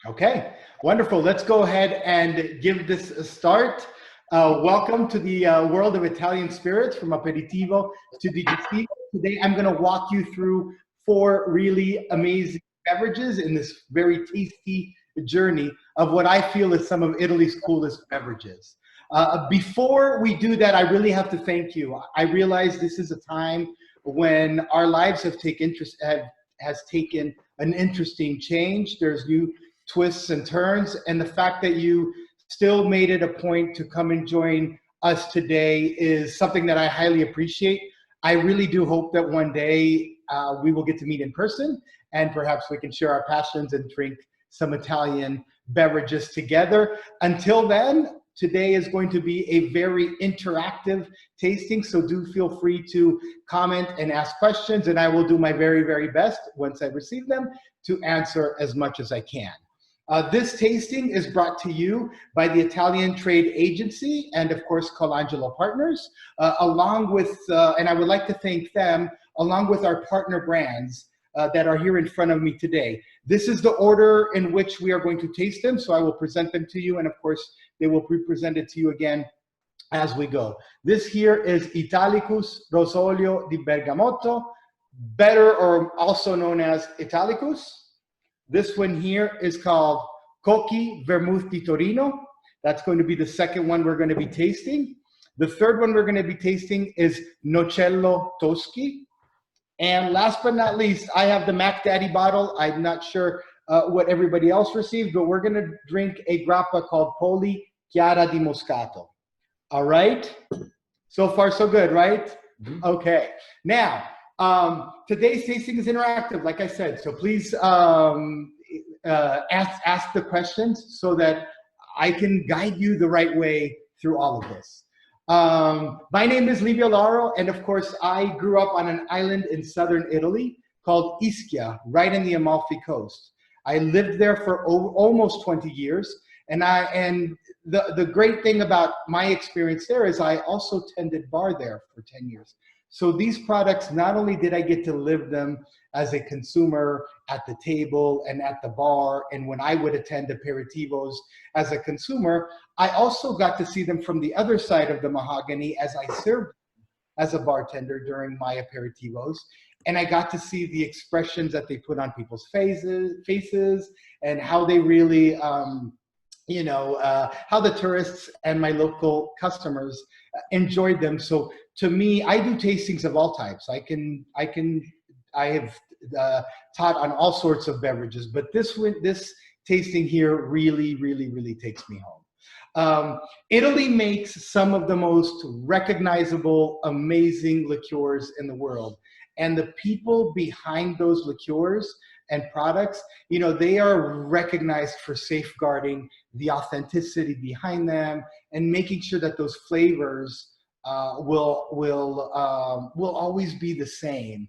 Okay, wonderful. Let's go ahead and give this a start. Welcome to the world of Italian spirits from Aperitivo to Digestivo. Today I'm going to walk you through four really amazing beverages in this very tasty journey of what I feel is some of Italy's coolest beverages. Before we do that, I really have to thank you. I realize this is a time when our lives has taken an interesting change. There's new twists and turns, and the fact that you still made it a point to come and join us today is something that I highly appreciate. I really do hope that one day we will get to meet in person, and perhaps we can share our passions and drink some Italian beverages together. Until then, today is going to be a very interactive tasting, so do feel free to comment and ask questions, and I will do my very, very best once I receive them to answer as much as I can. This tasting is brought to you by the Italian Trade Agency and, of course, Colangelo Partners, along with, and I would like to thank them, along with our partner brands that are here in front of me today. This is the order in which we are going to taste them, so I will present them to you, and of course, they will be presented to you again as we go. This here is Italicus Rosolio di Bergamotto, better or also known as Italicus. This one here is called Cocchi Vermouth di Torino. That's going to be the second one we're going to be tasting. The third one we're going to be tasting is Nocello Toschi. And last but not least, I have the Mac Daddy bottle. I'm not sure what everybody else received, but we're going to drink a grappa called Poli Chiara di Moscato. All right? So far, so good, right? Mm-hmm. Okay. Now, today's tasting is interactive, like I said, so please ask the questions so that I can guide you the right way through all of this. My name is Livio Lauro, and of course, I grew up on an island in southern Italy called Ischia, right in the Amalfi Coast. I lived there for almost 20 years, and the great thing about my experience there is I also tended bar there for 10 years. So these products, not only did I get to live them as a consumer at the table and at the bar, and when I would attend aperitivos as a consumer, I also got to see them from the other side of the mahogany as I served as a bartender during my aperitivos. And I got to see the expressions that they put on people's faces and how they really, how the tourists and my local customers enjoyed them. So to me, I do tastings of all types. I have taught on all sorts of beverages, but this tasting here really, really, really takes me home. Italy makes some of the most recognizable, amazing liqueurs in the world. And the people behind those liqueurs and products, they are recognized for safeguarding the authenticity behind them and making sure that those flavors will always be the same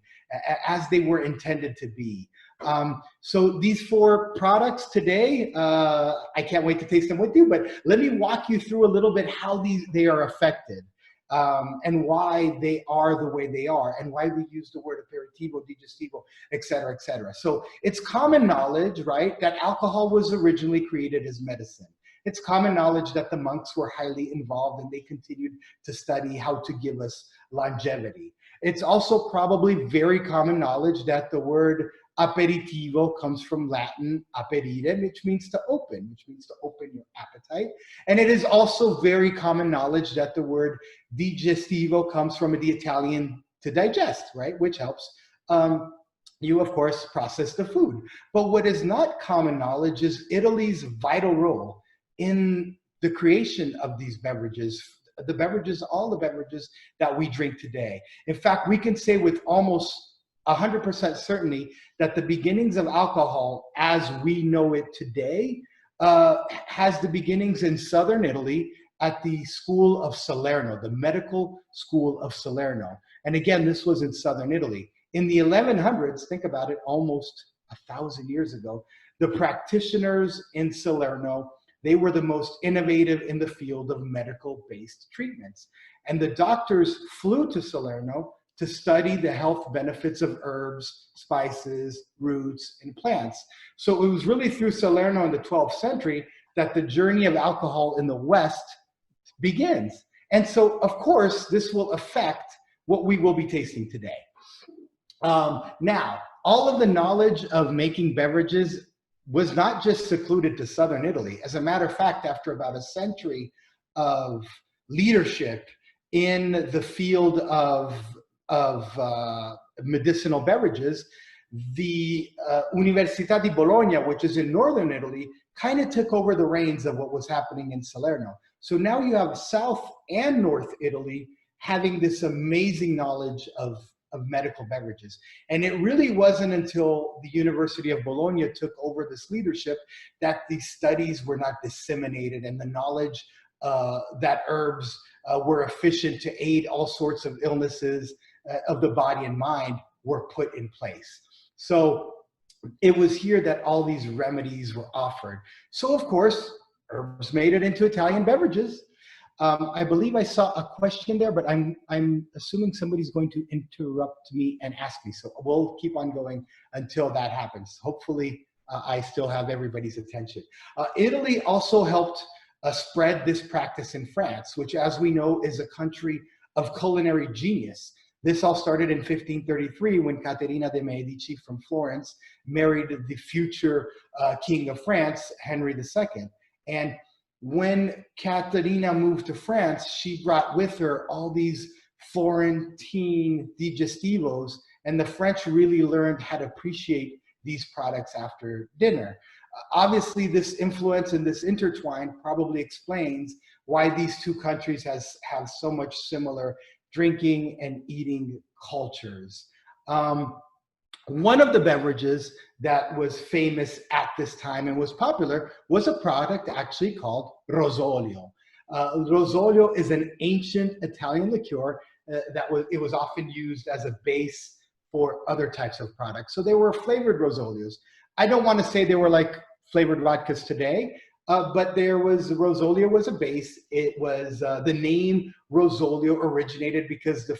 as they were intended to be. So these four products today, I can't wait to taste them with you, but let me walk you through a little bit how they are affected. And why they are the way they are, and why we use the word aperitivo, digestivo, et cetera, et cetera. So it's common knowledge, right, that alcohol was originally created as medicine. It's common knowledge that the monks were highly involved and they continued to study how to give us longevity. It's also probably very common knowledge that the word aperitivo comes from Latin aperire, which means to open your appetite. And it is also very common knowledge that the word digestivo comes from the Italian to digest, right? Which helps you, of course, process the food. But what is not common knowledge is Italy's vital role in the creation of these beverages, all the beverages that we drink today. In fact, we can say with almost 100% certainty that the beginnings of alcohol as we know it today has the beginnings in southern Italy at the school of Salerno, the medical school of Salerno. And again, this was in southern Italy. In the 1100s, think about it, almost 1,000 years ago, the practitioners in Salerno, they were the most innovative in the field of medical-based treatments. And the doctors flew to Salerno to study the health benefits of herbs, spices, roots, and plants. So it was really through Salerno in the 12th century that the journey of alcohol in the West begins. And so, of course, this will affect what we will be tasting today. Now, all of the knowledge of making beverages was not just secluded to southern Italy. As a matter of fact, after about a century of leadership in the field of medicinal beverages, the Università di Bologna, which is in northern Italy, kind of took over the reins of what was happening in Salerno. So now you have South and North Italy having this amazing knowledge of medical beverages. And it really wasn't until the University of Bologna took over this leadership that these studies were not disseminated, and the knowledge that herbs were efficient to aid all sorts of illnesses of the body and mind were put in place. So it was here that all these remedies were offered. So of course, herbs made it into Italian beverages. I believe I saw a question there, but I'm assuming somebody's going to interrupt me and ask me. So we'll keep on going until that happens. Hopefully, I still have everybody's attention. Italy also helped spread this practice in France, which, as we know, is a country of culinary genius. This all started in 1533 when Caterina de' Medici from Florence married the future king of France, Henry II. And when Caterina moved to France, she brought with her all these Florentine digestivos, and the French really learned how to appreciate these products after dinner. Obviously, this influence and this intertwine probably explains why these two countries have so much similar drinking and eating cultures. One of the beverages that was famous at this time and was popular was a product actually called rosolio. Rosolio is an ancient Italian liqueur it was often used as a base for other types of products. So they were flavored rosolios. I don't want to say they were like flavored vodkas today, but rosolio was a base. It was the name rosolio originated because the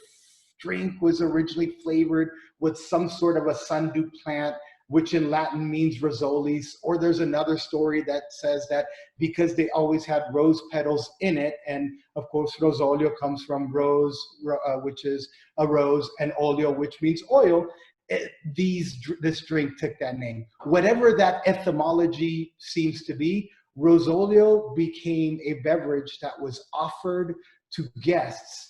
drink was originally flavored with some sort of a sundew plant, which in Latin means rosolis. Or there's another story that says that because they always had rose petals in it, and of course rosolio comes from rose, which is a rose, and oleo, which means oil. This drink took that name. Whatever that etymology seems to be, rosolio became a beverage that was offered to guests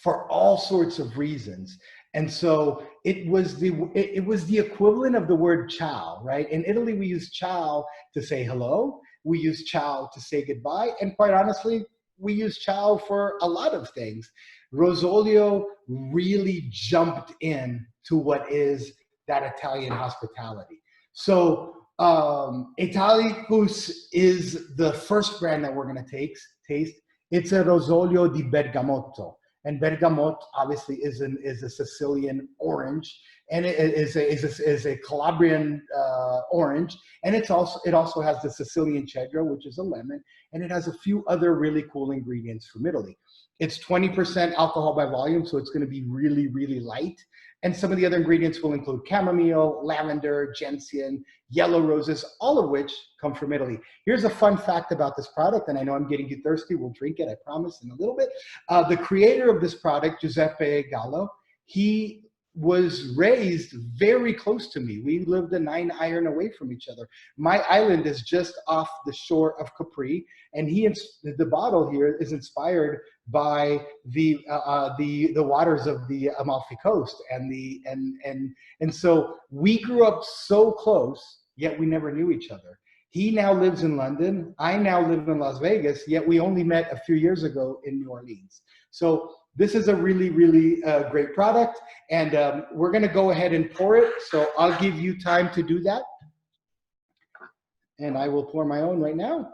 for all sorts of reasons. And so it was the equivalent of the word ciao, right? In Italy, we use ciao to say hello. We use ciao to say goodbye. And quite honestly, we use ciao for a lot of things. Rosolio really jumped in to what is that Italian hospitality. So Italicus is the first brand that we're going to taste. It's a Rosolio di Bergamotto. And bergamot obviously is a Sicilian orange, and it is a Calabrian orange, and it also has the Sicilian cedro, which is a lemon, and it has a few other really cool ingredients from Italy. It's 20% alcohol by volume, so it's going to be really, really light. And some of the other ingredients will include chamomile, lavender, gentian, yellow roses, all of which come from Italy. Here's a fun fact about this product, and I know I'm getting you thirsty. We'll drink it, I promise, in a little bit. The creator of this product, Giuseppe Gallo, he was raised very close to me. We lived a 9-iron away from each other. My island is just off the shore of Capri, and the bottle here is inspired by the waters of the Amalfi Coast, and so we grew up so close, yet we never knew each other. He now lives in London. I now live in Las Vegas, yet we only met a few years ago in New Orleans. So this is a really, really great product, and we're going to go ahead and pour it. So I'll give you time to do that, and I will pour my own right now.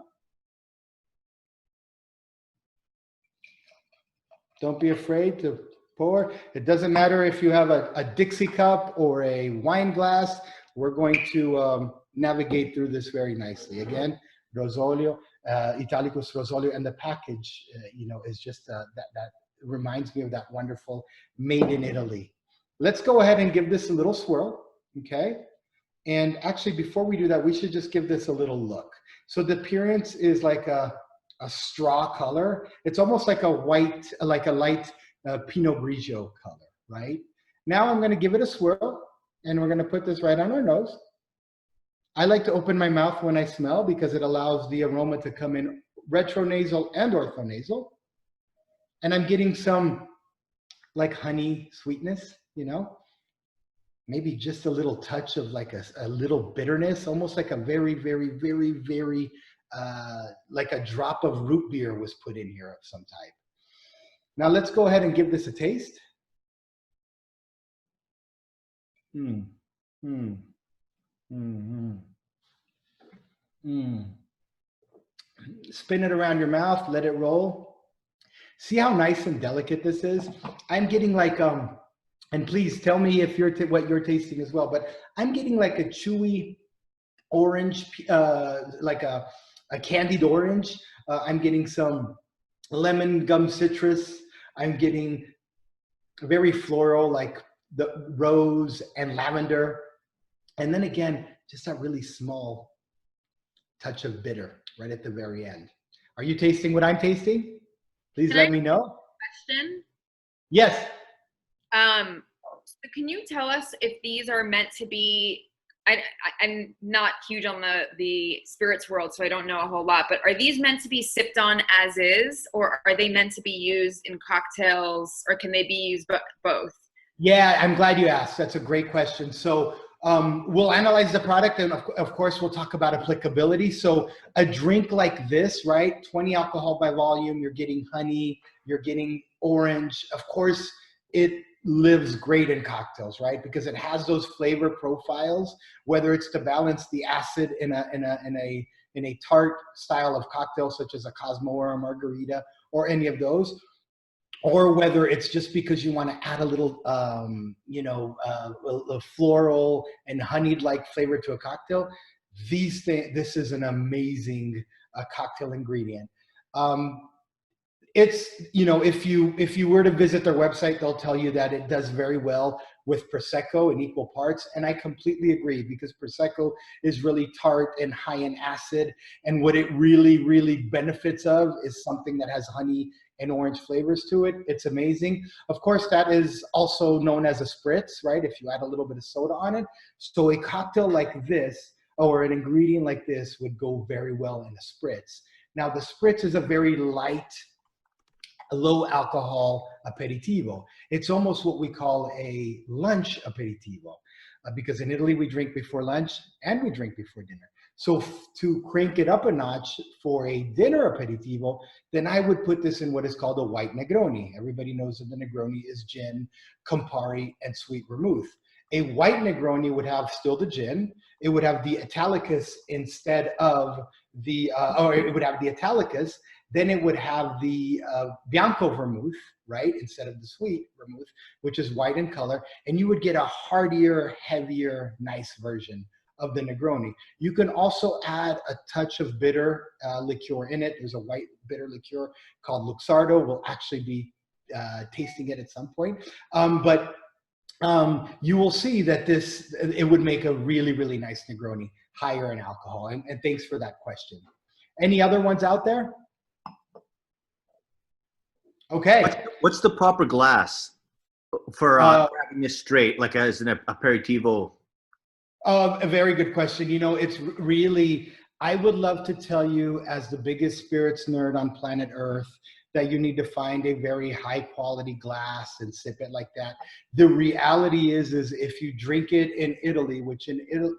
Don't be afraid to pour. It doesn't matter if you have a Dixie cup or a wine glass. We're going to navigate through this very nicely. Again, Rosolio, Italicus Rosolio, and the package, is just that reminds me of that wonderful made in Italy. Let's go ahead and give this a little swirl, okay? And actually, before we do that, we should just give this a little look. So the appearance is like a straw color. It's almost like a white, like a light Pinot Grigio color, right? Now I'm gonna give it a swirl, and we're gonna put this right on our nose. I like to open my mouth when I smell because it allows the aroma to come in retronasal and orthonasal. And I'm getting some like honey sweetness, you know? Maybe just a little touch of like a little bitterness, almost like a very, very, very, very, like a drop of root beer was put in here of some type. Now let's go ahead and give this a taste. Mm, mm, mm, mm, mm. Spin it around your mouth, let it roll. See how nice and delicate this is? I'm getting like, and please tell me if you're what you're tasting as well, but I'm getting like a chewy orange, like a candied orange. I'm getting some lemon gum citrus. I'm getting very floral, like the rose and lavender. And then again, just that really small touch of bitter right at the very end. Are you tasting what I'm tasting? Please let me know. Question? Yes. So can you tell us if these are meant to be, I'm not huge on the spirits world, so I don't know a whole lot, but are these meant to be sipped on as is, or are they meant to be used in cocktails, or can they be used both? Yeah, I'm glad you asked. That's a great question. So we'll analyze the product, and of course we'll talk about applicability. So a drink like this, right? 20 alcohol by volume, you're getting honey, you're getting orange. Of course, it lives great in cocktails, right? Because it has those flavor profiles, whether it's to balance the acid in a tart style of cocktail, such as a Cosmo or a margarita, or any of those, or whether it's just because you want to add a little, a floral and honeyed-like flavor to a cocktail. This is an amazing cocktail ingredient. It's, if you were to visit their website, they'll tell you that it does very well with Prosecco in equal parts. And I completely agree, because Prosecco is really tart and high in acid. And what it really, really benefits of is something that has honey and orange flavors to it. It's amazing. Of course, that is also known as a spritz, right? If you add a little bit of soda on it. So a cocktail like this, or an ingredient like this, would go very well in a spritz. Now, the spritz is a very light, low alcohol aperitivo. It's almost what we call a lunch aperitivo, because in Italy we drink before lunch and we drink before dinner. So to crank it up a notch for a dinner aperitivo, then I would put this in what is called a white Negroni. Everybody knows that the Negroni is gin, Campari, and sweet vermouth. A white Negroni would have still the gin. It would have the Italicus instead of the, or it would have the Italicus. Then it would have the Bianco vermouth, right, instead of the sweet vermouth, which is white in color. And you would get a heartier, heavier, nice version of the Negroni. You can also add a touch of bitter liqueur in it. There's a white bitter liqueur called Luxardo. We'll actually be tasting it at some point. But you will see that it would make a really, really nice Negroni, higher in alcohol. And thanks for that question. Any other ones out there? Okay. What's the proper glass for having this straight, like as an aperitivo? A very good question. It's really, I would love to tell you, as the biggest spirits nerd on planet Earth, that you need to find a very high quality glass and sip it like that. The reality is if you drink it in Italy, which in Italy,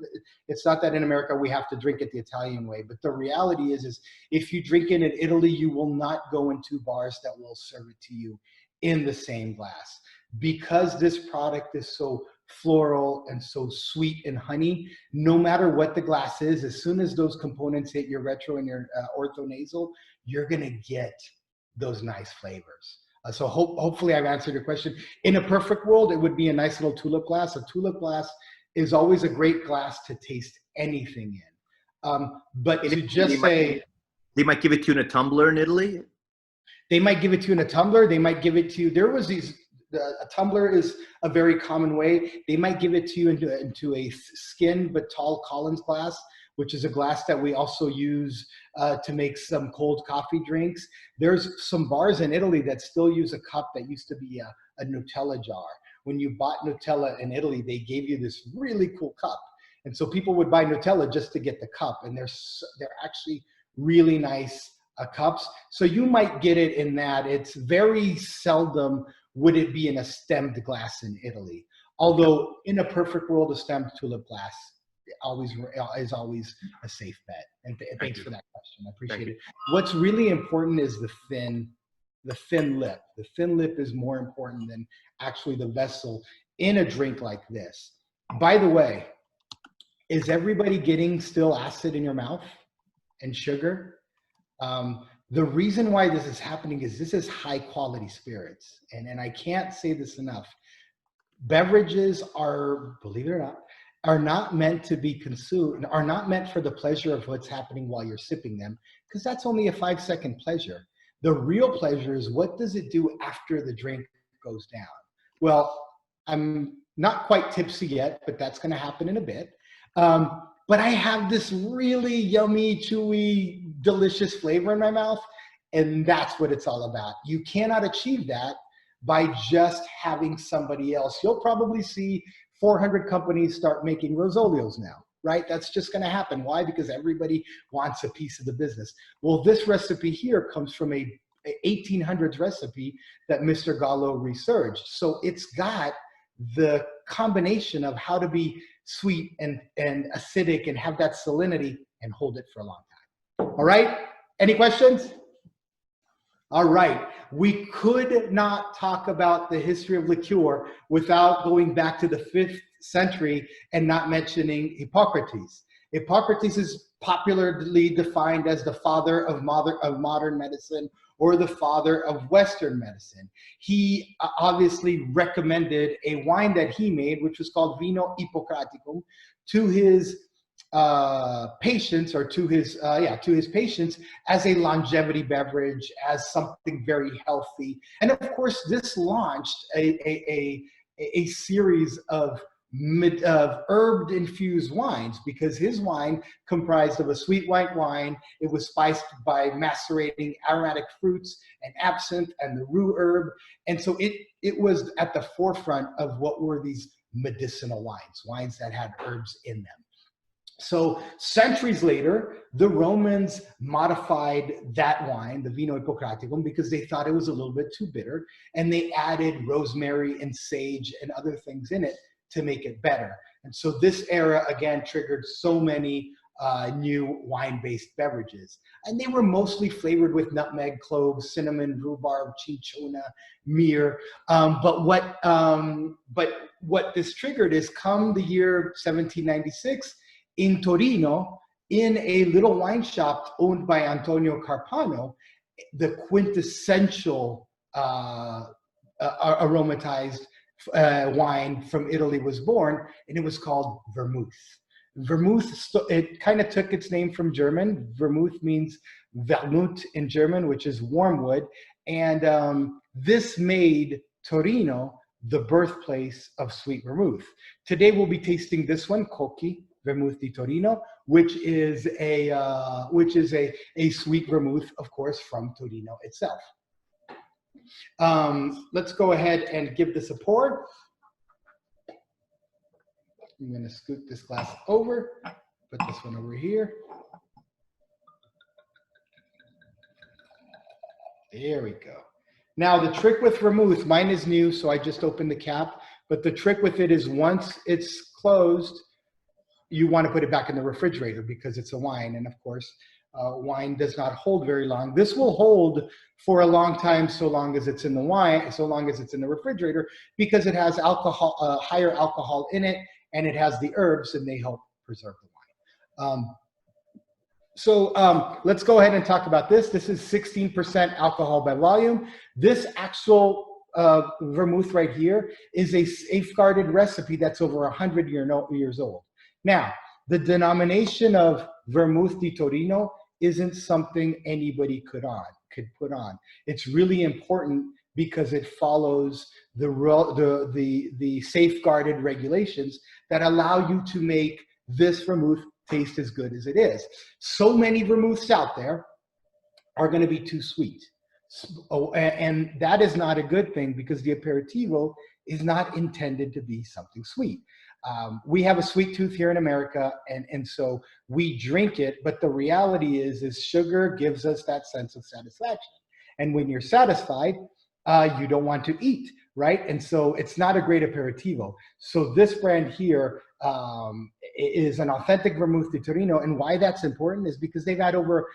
it's not that in America we have to drink it the Italian way, but the reality is if you drink it in Italy, you will not go into bars that will serve it to you in the same glass. Because this product is so floral and so sweet and honey, no matter what the glass is, as soon as those components hit your retro and your orthonasal, you're gonna get those nice flavors. So hopefully I've answered your question. In a perfect world, it would be a nice little tulip glass. A tulip glass is always a great glass to taste anything in. But to just say... They might give it to you in a tumbler in Italy? They might give it to you in a tumbler. They might give it to you. There was these. A tumbler is a very common way. They might give it to you into a skin but tall Collins glass, which is a glass that we also use to make some cold coffee drinks. There's some bars in Italy that still use a cup that used to be a Nutella jar. When you bought Nutella in Italy, they gave you this really cool cup. And so people would buy Nutella just to get the cup. And they're actually really nice cups. So you might get it in that. It's very seldom would it be in a stemmed glass in Italy. Although in a perfect world, a stemmed tulip glass is always a safe bet. And thanks for that question. I appreciate it. What's really important is the thin lip. The thin lip is more important than actually the vessel in a drink like this. By the way, is everybody getting still acid in your mouth and sugar? The reason why this is happening is this is high quality spirits. And I can't say this enough. Beverages are, believe it or not, are not meant to be consumed, are not meant for the pleasure of what's happening while you're sipping them, because that's only a 5-second pleasure. The real pleasure is what does it do after the drink goes down? Well, I'm not quite tipsy yet, but that's going to happen in a bit. But I have this really yummy, chewy, delicious flavor in my mouth, and that's what it's all about. You cannot achieve that by just having somebody else. You'll probably see 400 companies start making Rosolios now, right? That's just going to happen. Why? Because everybody wants a piece of the business. Well, this recipe here comes from a 1800s recipe that Mr. Gallo researched. So it's got the combination of how to be sweet and acidic and have that salinity and hold it for a long time. All right, any questions? All right, we could not talk about the history of liqueur without going back to the 5th century and not mentioning Hippocrates. Hippocrates is popularly defined as the father of modern medicine, or the father of Western medicine. He obviously recommended a wine that he made, which was called Vino Hippocraticum, to his patients, or to his patients, as a longevity beverage, as something very healthy. And of course, this launched a series of herb infused wines, because his wine comprised of a sweet white wine. It was spiced by macerating aromatic fruits and absinthe and the rue herb. And so it was at the forefront of what were these medicinal wines that had herbs in them. So centuries later, the Romans modified that wine, the Vino Hippocraticum, because they thought it was a little bit too bitter, and they added rosemary and sage and other things in it to make it better. And so this era, again, triggered so many new wine-based beverages. And they were mostly flavored with nutmeg, cloves, cinnamon, rhubarb, cinchona, myrrh. But what this triggered is, come the year 1796, in Torino, in a little wine shop owned by Antonio Carpano, the quintessential aromatized wine from Italy was born, and it was called vermouth. Vermouth, it kind of took its name from German. Vermouth means Vermut in German, which is wormwood. And this made Torino the birthplace of sweet vermouth. Today we'll be tasting this one, Cocchi Vermouth di Torino, which is a sweet vermouth, of course, from Torino itself. Let's go ahead and give this a pour. I'm going to scoot this glass over, put this one over here. There we go. Now the trick with vermouth, mine is new, so I just opened the cap, but the trick with it is once it's closed, you want to put it back in the refrigerator because it's a wine. And of course, wine does not hold very long. This will hold for a long time, so long as it's in the wine, so long as it's in the refrigerator, because it has alcohol, higher alcohol in it, and it has the herbs, and they help preserve the wine. So let's go ahead and talk about this. This is 16% alcohol by volume. This actual vermouth right here is a safeguarded recipe that's over 100 years old. Now, the denomination of Vermouth di Torino isn't something anybody could put on. It's really important because it follows the safeguarded regulations that allow you to make this vermouth taste as good as it is. So many vermouths out there are going to be too sweet. And that is not a good thing, because the aperitivo is not intended to be something sweet. We have a sweet tooth here in America, and so we drink it, but the reality is sugar gives us that sense of satisfaction. And when you're satisfied, you don't want to eat, right? And so it's not a great aperitivo. So this brand here is an authentic vermouth de Torino, and why that's important is because they've had over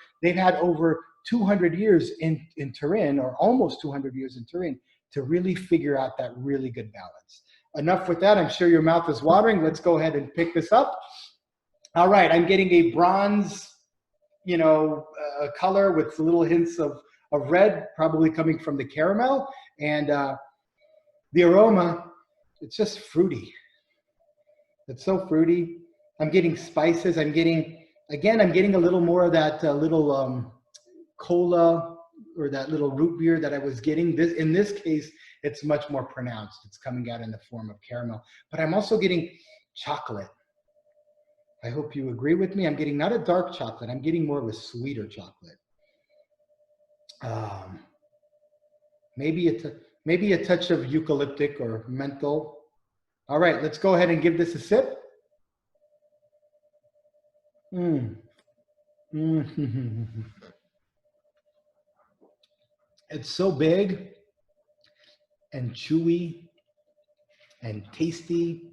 200 years in Turin, or almost 200 years in Turin, to really figure out that really good balance. Enough with that. I'm sure your mouth is watering. Let's go ahead and pick this up. All right, I'm getting a bronze, color with little hints of red, probably coming from the caramel. And the aroma, it's just fruity. It's so fruity. I'm getting spices. I'm getting a little more of that little cola, or that little root beer that I was getting. In this case, it's much more pronounced. It's coming out in the form of caramel. But I'm also getting chocolate. I hope you agree with me. I'm getting not a dark chocolate. I'm getting more of a sweeter chocolate. Maybe a touch of eucalyptic or menthol. All right, let's go ahead and give this a sip. It's so big and chewy and tasty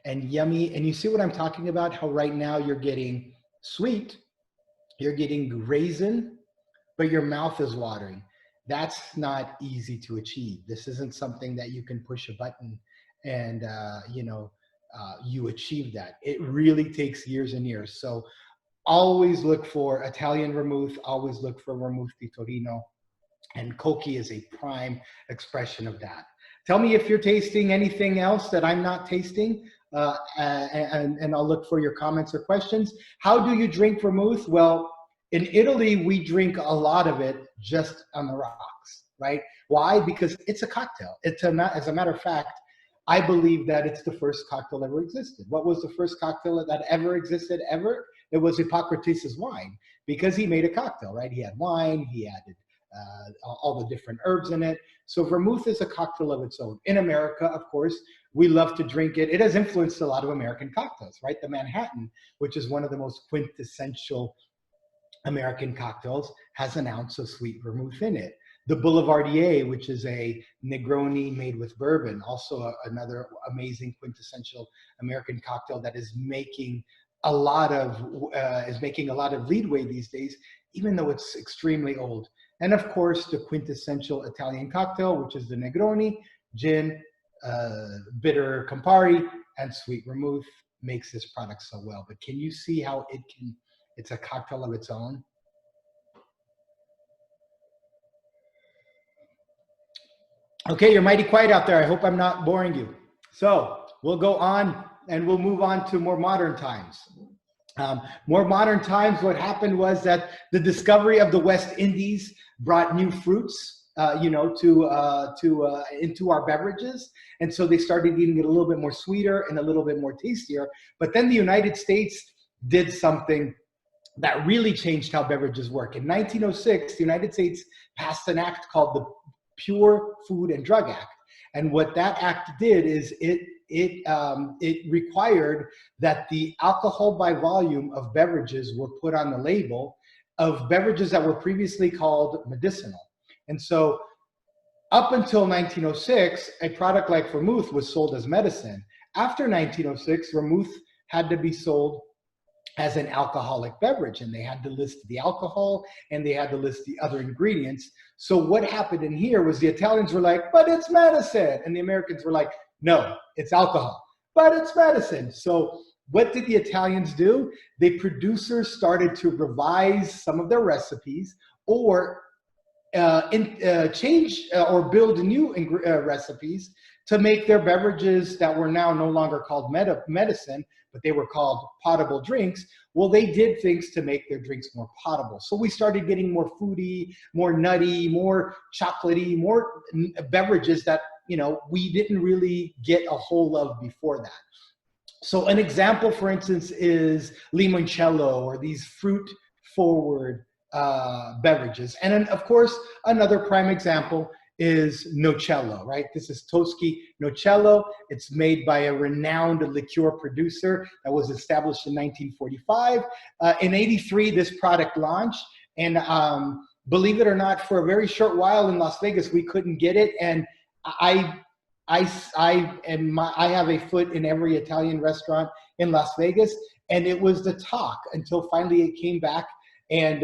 and yummy. And you see what I'm talking about? How right now you're getting sweet, you're getting raisin, but your mouth is watering. That's not easy to achieve. This isn't something that you can push a button and you achieve that. It really takes years and years. So always look for Italian vermouth, always look for vermouth di Torino, and Koki is a prime expression of that. Tell me if you're tasting anything else that I'm not tasting, and I'll look for your comments or questions. How do you drink vermouth? Well, in Italy, we drink a lot of it just on the rocks, right? Why? Because it's a cocktail. As a matter of fact, I believe that it's the first cocktail ever existed. What was the first cocktail that ever existed ever? It was Hippocrates' wine, because he made a cocktail, right? He had wine, he added all the different herbs in it. So vermouth is a cocktail of its own. In America, of course, we love to drink it. It has influenced a lot of American cocktails, right? The Manhattan, which is one of the most quintessential American cocktails, has an ounce of sweet vermouth in it. The Boulevardier, which is a Negroni made with bourbon, also another amazing quintessential American cocktail that is making a lot of leadway these days, even though it's extremely old. And of course, the quintessential Italian cocktail, which is the Negroni, gin, bitter Campari, and sweet vermouth, makes this product so well. But can you see how it's a cocktail of its own? Okay, you're mighty quiet out there. I hope I'm not boring you. So we'll go on and we'll move on to more modern times. More modern times, what happened was that the discovery of the West Indies brought new fruits, into our beverages. And so they started eating it a little bit more sweeter and a little bit more tastier. But then the United States did something that really changed how beverages work. In 1906, the United States passed an act called the Pure Food and Drug Act. And what that act did is it required that the alcohol by volume of beverages were put on the label of beverages that were previously called medicinal. And so up until 1906, a product like vermouth was sold as medicine. After 1906, vermouth had to be sold as an alcoholic beverage, and they had to list the alcohol and they had to list the other ingredients. So what happened in here was the Italians were like, but it's medicine. And the Americans were like, no, it's alcohol, but it's medicine. So what did the Italians do? The producers started to revise some of their recipes, or change or build new recipes to make their beverages that were now no longer called medicine, but they were called potable drinks. Well, they did things to make their drinks more potable. So we started getting more foody, more nutty, more chocolatey, more beverages that, you know, we didn't really get a whole of before that. So an example, for instance, is limoncello, or these fruit-forward beverages. And then, of course, another prime example is Nocello, right? This is Toschi Nocello. It's made by a renowned liqueur producer that was established in 1945. In '83, this product launched. And believe it or not, for a very short while in Las Vegas, we couldn't get it. And I have a foot in every Italian restaurant in Las Vegas, and it was the talk until finally it came back. And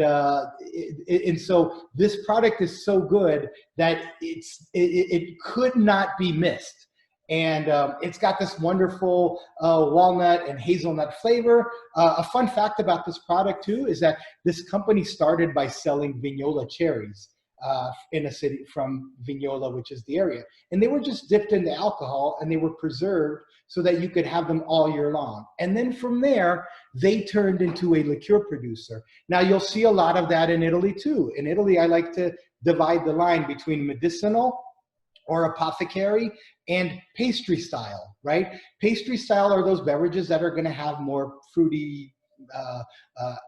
so this product is so good that it could not be missed. And it's got this wonderful walnut and hazelnut flavor. A fun fact about this product too is that this company started by selling Vignola cherries in a city from Vignola, which is the area. And they were just dipped into alcohol and they were preserved so that you could have them all year long. And then from there, they turned into a liqueur producer. Now you'll see a lot of that in Italy too. In Italy, I like to divide the line between medicinal or apothecary and pastry style, right? Pastry style are those beverages that are gonna have more fruity,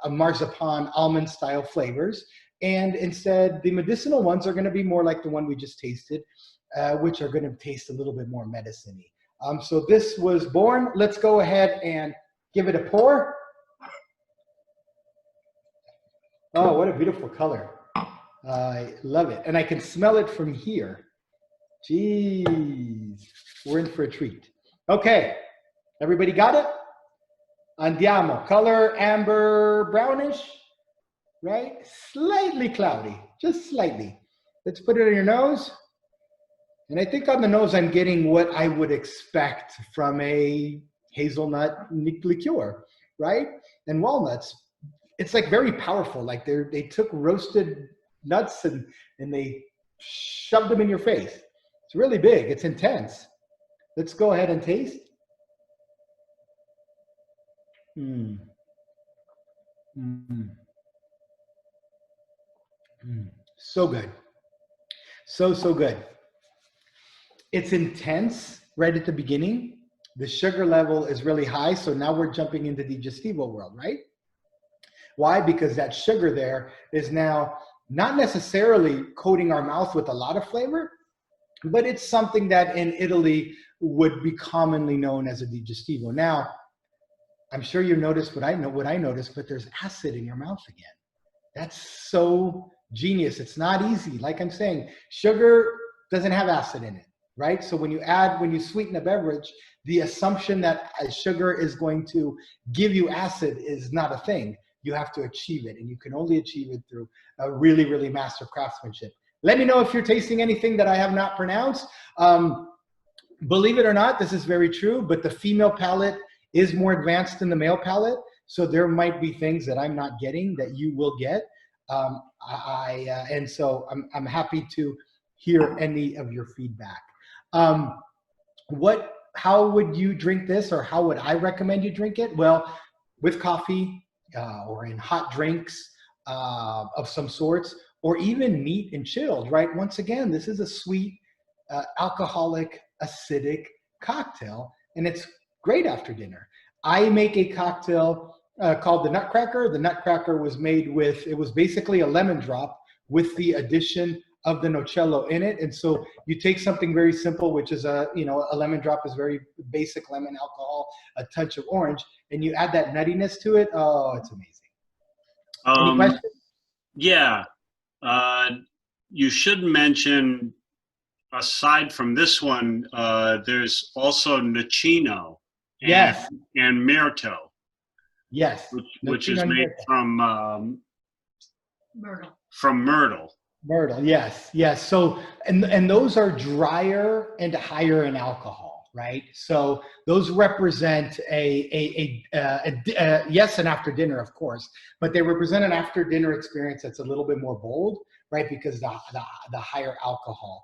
marzipan, almond style flavors. And instead, the medicinal ones are gonna be more like the one we just tasted, which are gonna taste a little bit more medicine-y. So this was born. Let's go ahead and give it a pour. Oh, what a beautiful color. I love it. And I can smell it from here. Jeez, we're in for a treat. Okay, everybody got it? Andiamo. Color amber brownish, right? Slightly cloudy, just slightly. Let's put it on your nose. And I think on the nose, I'm getting what I would expect from a hazelnut liqueur, right? And walnuts. It's like very powerful. Like they took roasted nuts and they shoved them in your face. It's really big. It's intense. Let's go ahead and taste. So good. So good. It's intense right at the beginning. The sugar level is really high. So now we're jumping into the Digestivo world, right? Why? Because that sugar there is now not necessarily coating our mouth with a lot of flavor, but it's something that in Italy would be commonly known as a Digestivo. Now, I'm sure you noticed what I noticed, but there's acid in your mouth again. That's so genius. It's not easy. Like I'm saying, sugar doesn't have acid in it, right? So when you sweeten a beverage, the assumption that sugar is going to give you acid is not a thing. You have to achieve it, and you can only achieve it through a really, really master craftsmanship. Let me know if you're tasting anything that I have not pronounced. Believe it or not, this is very true, but the female palate is more advanced than the male palate. So there might be things that I'm not getting that you will get. And so I'm happy to hear any of your feedback. How would you drink this, or how would I recommend you drink it? Well, with coffee or in hot drinks of some sorts, or even neat and chilled, right? Once again, this is a sweet, alcoholic, acidic cocktail, and it's great after dinner. I make a cocktail called the Nutcracker. The Nutcracker was made with, it was basically a lemon drop with the addition of the Nocello in it. And so you take something very simple, which is a lemon drop is very basic lemon alcohol, a touch of orange, and you add that nuttiness to it. Oh, it's amazing. Any questions? Yeah. You should mention, aside from this one, there's also Nocino. Yes. And Mirto. Yes. Which is made from Myrtle. From myrtle. Myrtle, yes. So, and those are drier and higher in alcohol, right? So those represent yes, an after dinner, of course, but they represent an after dinner experience that's a little bit more bold, right? Because the higher alcohol.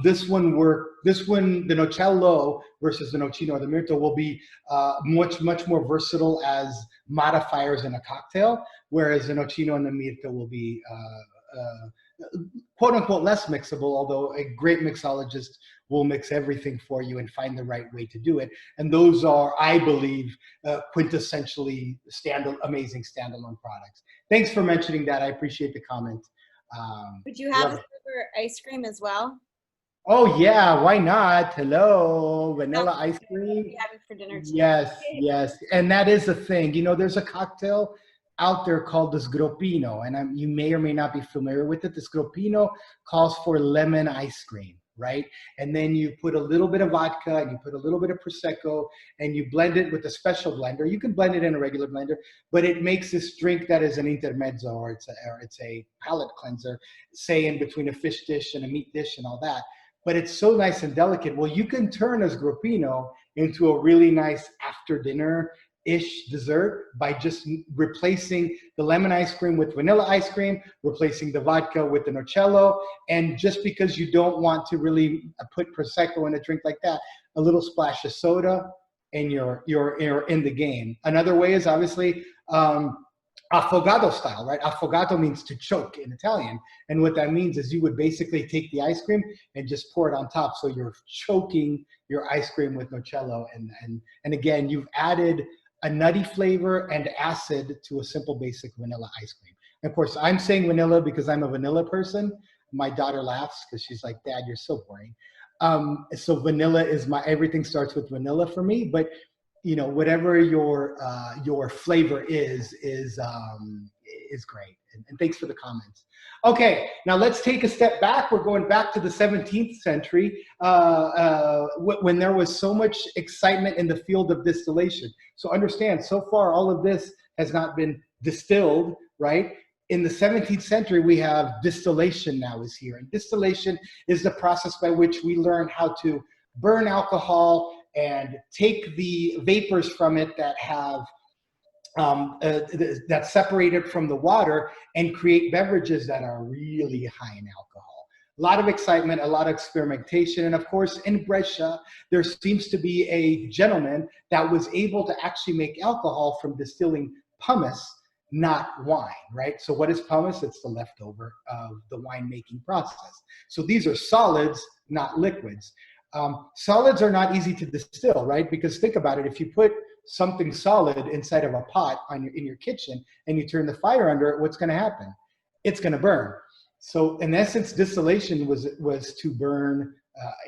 This one, the Nocello versus the Nocino or the Mirto will be much more versatile as modifiers in a cocktail, whereas the Nocino and the Mirto will be quote unquote less mixable, although a great mixologist will mix everything for you and find the right way to do it. And those are, I believe, quintessentially amazing standalone products. Thanks for mentioning that. I appreciate the comment. Would you have this for ice cream as well? Oh yeah, why not? Hello, vanilla ice cream. We have it for dinner too. Yes. And that is the thing. You know, there's a cocktail out there called the Sgropino, and you may or may not be familiar with it. The Sgropino calls for lemon ice cream, right? And then you put a little bit of vodka and you put a little bit of Prosecco and you blend it with a special blender. You can blend it in a regular blender, but it makes this drink that is an intermezzo, or it's a palate cleanser, say in between a fish dish and a meat dish and all that. But it's so nice and delicate. Well, you can turn a Sgropino into a really nice after dinner-ish dessert by just replacing the lemon ice cream with vanilla ice cream, replacing the vodka with the Nocello, and just because you don't want to really put Prosecco in a drink like that, a little splash of soda, and you're in the game. Another way is obviously affogato style, right? Affogato means to choke in Italian. And what that means is you would basically take the ice cream and just pour it on top. So you're choking your ice cream with Nocello. And again, you've added a nutty flavor and acid to a simple basic vanilla ice cream. And of course, I'm saying vanilla because I'm a vanilla person. My daughter laughs because she's like, Dad, you're so boring. So vanilla is everything starts with vanilla for me, but you know, whatever your flavor is great. And thanks for the comments. Okay, now let's take a step back. We're going back to the 17th century when there was so much excitement in the field of distillation. So understand, so far all of this has not been distilled, right? In the 17th century, we have distillation now is here. And distillation is the process by which we learn how to burn alcohol and take the vapors from it that have that's separated from the water and create beverages that are really high in alcohol. A lot of excitement, a lot of experimentation. And of course, in Brescia, there seems to be a gentleman that was able to actually make alcohol from distilling pumice, not wine, right? So what is pumice? It's the leftover of the winemaking process. So these are solids, not liquids. Solids are not easy to distill, right? Because think about it, if you put something solid inside of a pot in your kitchen and you turn the fire under it, what's going to happen? It's going to burn. So in essence, distillation was to burn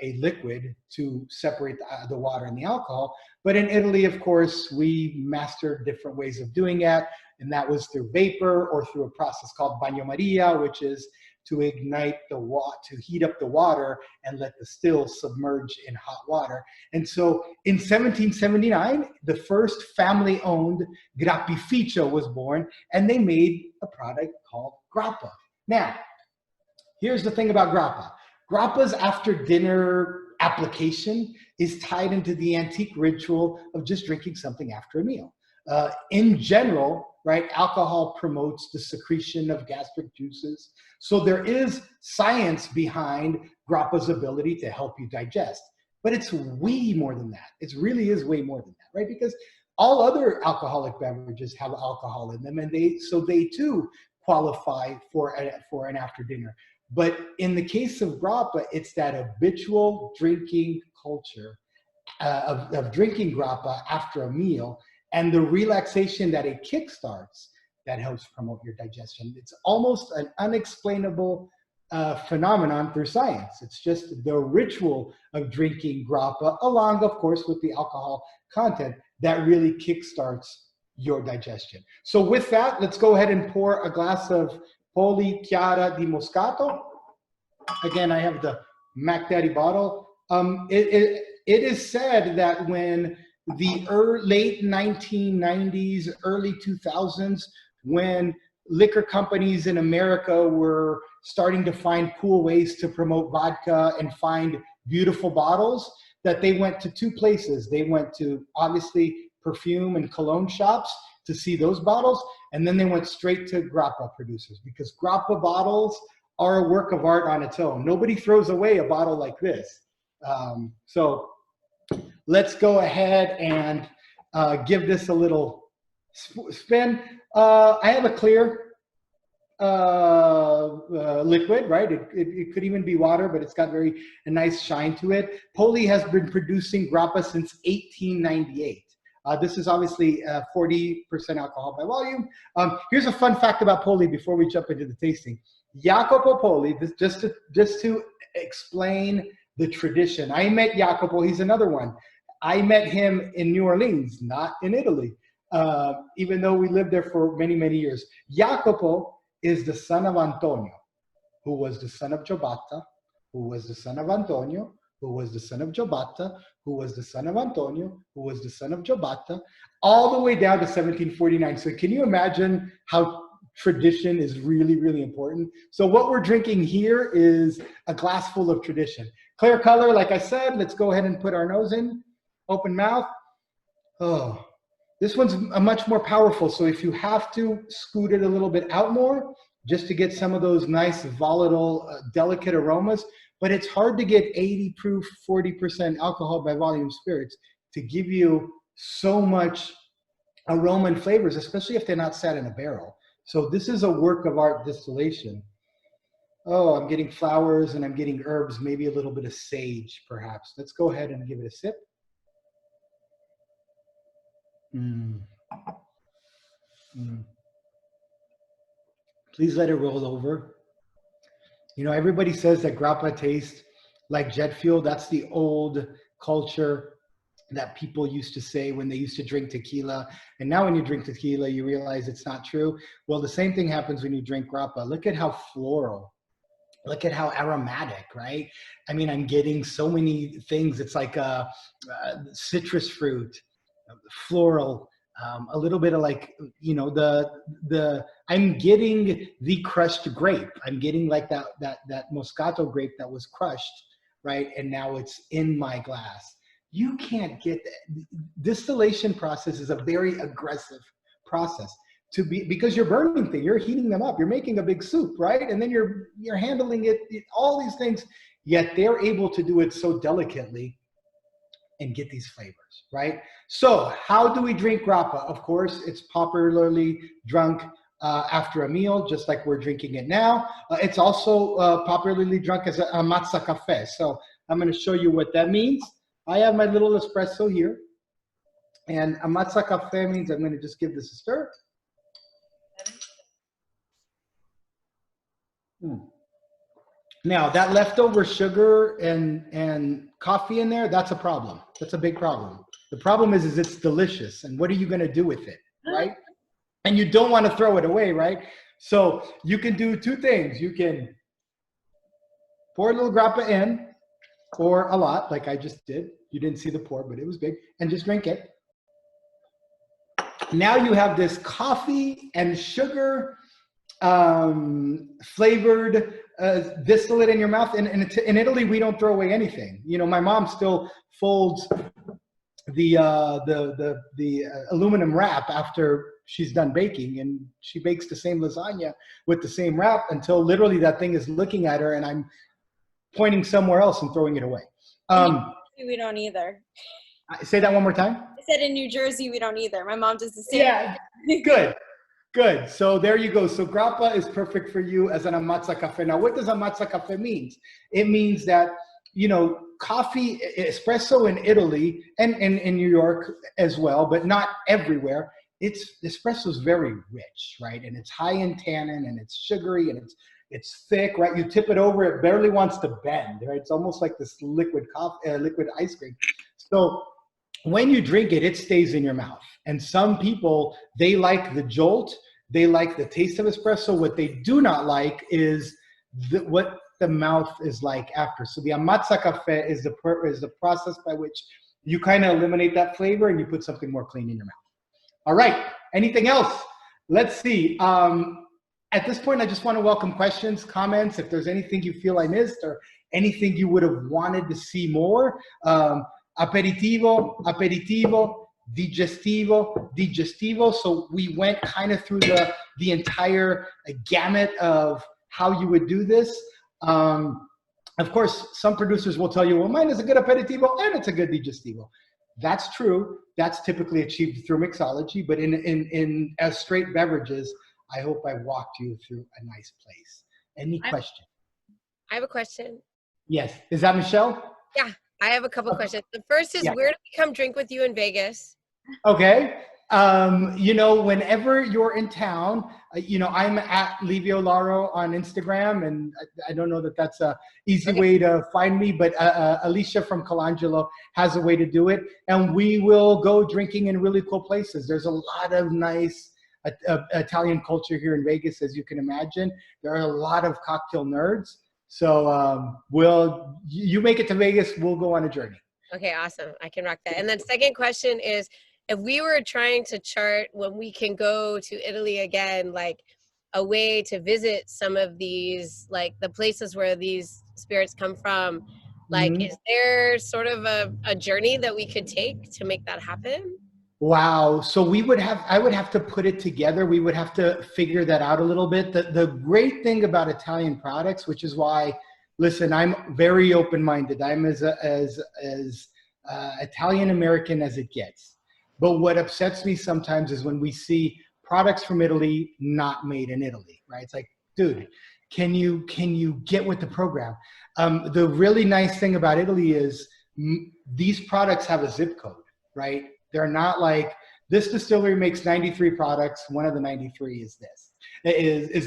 a liquid to separate the water and the alcohol. But in Italy, of course, we mastered different ways of doing that. And that was through vapor or through a process called bagnomaria, which is to ignite the water, to heat up the water and let the still submerge in hot water. And so in 1779, the first family-owned grappificio was born, and they made a product called grappa. Now, here's the thing about grappa. Grappa's after-dinner application is tied into the antique ritual of just drinking something after a meal. In general, right, alcohol promotes the secretion of gastric juices. So there is science behind grappa's ability to help you digest. But it's way more than that. It really is way more than that, right? Because all other alcoholic beverages have alcohol in them, and they too qualify for an after dinner. But in the case of grappa, it's that habitual drinking culture of drinking grappa after a meal, and the relaxation that it kickstarts that helps promote your digestion. It's almost an unexplainable phenomenon through science. It's just the ritual of drinking grappa, along, of course, with the alcohol content, that really kickstarts your digestion. So with that, let's go ahead and pour a glass of Poli Chiara di Moscato. Again, I have the Mac Daddy bottle. It is said that when the late 1990s, early 2000s, when liquor companies in America were starting to find cool ways to promote vodka and find beautiful bottles, that they went to two places. They went to, obviously, perfume and cologne shops to see those bottles, and then they went straight to grappa producers, because grappa bottles are a work of art on its own. Nobody throws away a bottle like this. So let's go ahead and give this a little spin. I have a clear liquid, right? It could even be water, but it's got a nice shine to it. Poli has been producing grappa since 1898. This is obviously 40% alcohol by volume. Here's a fun fact about Poli before we jump into the tasting. Jacopo Poli, just to explain the tradition. I met Jacopo, he's another one. I met him in New Orleans, not in Italy, even though we lived there for many, many years. Jacopo is the son of Antonio, who was the son of Giobatta, who was the son of Antonio, who was the son of Giobatta, who was the son of Antonio, who was the son of Giobatta, all the way down to 1749. So can you imagine how tradition is really, really important? So what we're drinking here is a glass full of tradition. Clear color, like I said, let's go ahead and put our nose in, open mouth. Oh, this one's much more powerful. So if you have to scoot it a little bit out more, just to get some of those nice, volatile, delicate aromas, but it's hard to get 80 proof, 40% alcohol by volume spirits to give you so much aroma and flavors, especially if they're not sat in a barrel. So this is a work of art distillation. Oh, I'm getting flowers and I'm getting herbs, maybe a little bit of sage, perhaps. Let's go ahead and give it a sip. Please let it roll over. You know, everybody says that grappa tastes like jet fuel. That's the old culture that people used to say when they used to drink tequila. And now when you drink tequila, you realize it's not true. Well, the same thing happens when you drink grappa. Look at how floral. Look at how aromatic, right? I mean, I'm getting so many things. It's like citrus fruit, floral, a little bit of like, you know, I'm getting the crushed grape. I'm getting like that Moscato grape that was crushed, right? And now it's in my glass. You can't get that. Distillation process is a very aggressive process because you're burning things, you're heating them up, you're making a big soup, right? And then you're handling it, all these things, yet they're able to do it so delicately and get these flavors, right? So how do we drink grappa? Of course, it's popularly drunk after a meal, just like we're drinking it now. It's also popularly drunk as a ammazza caffè. So I'm gonna show you what that means. I have my little espresso here, and ammazza caffè means I'm gonna just give this a stir. Now that leftover sugar and coffee in there, that's a problem. That's a big problem. The problem is it's delicious, and what are you gonna do with it, right? And you don't wanna throw it away, right? So you can do two things. You can pour a little grappa in, or a lot, like I just did. You didn't see the pour, but it was big, and just drink it. Now you have this coffee and sugar flavored distillate in your mouth. And in Italy, we don't throw away anything. You know, my mom still folds the aluminum wrap after she's done baking, and she bakes the same lasagna with the same wrap until literally that thing is looking at her and I'm pointing somewhere else and throwing it away. We don't either. Say that one more time. I said in New Jersey, we don't either. My mom does the same. Yeah, good. So there you go. So grappa is perfect for you as an ammazza caffè. Now, what does ammazza caffè mean? It means that, you know, coffee, espresso in Italy and in New York as well, but not everywhere. Espresso is very rich, right? And it's high in tannin and it's sugary and it's thick, right? You tip it over, it barely wants to bend, right? It's almost like this liquid ice cream. So when you drink it, it stays in your mouth. And some people, they like the jolt, they like the taste of espresso. What they do not like is what the mouth is like after. So the ammazza caffè is the process by which you kind of eliminate that flavor and you put something more clean in your mouth. All right, anything else? Let's see. At this point, I just want to welcome questions, comments, if there's anything you feel I missed or anything you would have wanted to see more. Aperitivo, digestivo. So we went kind of through the entire gamut of how you would do this. Of course, some producers will tell you, well, mine is a good aperitivo and it's a good digestivo. That's true. That's typically achieved through mixology, but in as straight beverages, I hope I walked you through a nice place. Any question? I have a question. Yes. Is that Michelle? Yeah, I have a couple questions. The first is, Yeah. where do we come drink with you in Vegas? Okay. Whenever you're in town, I'm at Livio Laro on Instagram, and I don't know that that's a easy way to find me, but Alicia from Colangelo has a way to do it, and we will go drinking in really cool places. There's a lot of nice Italian culture here in Vegas, as you can imagine. There are a lot of cocktail nerds. So you make it to Vegas, we'll go on a journey. Okay, awesome. I can rock that. And then second question is, if we were trying to chart when we can go to Italy again, like a way to visit some of these, like the places where these spirits come from, like, is there sort of a journey that we could take to make that happen? Wow. So I would have to put it together. We would have to figure that out a little bit. The great thing about Italian products, which is why, listen, I'm very open-minded. I'm as Italian American as it gets. But what upsets me sometimes is when we see products from Italy not made in Italy, right? It's like, dude, can you get with the program? The really nice thing about Italy is these products have a zip code, right? They're not like, this distillery makes 93 products. One of the 93 is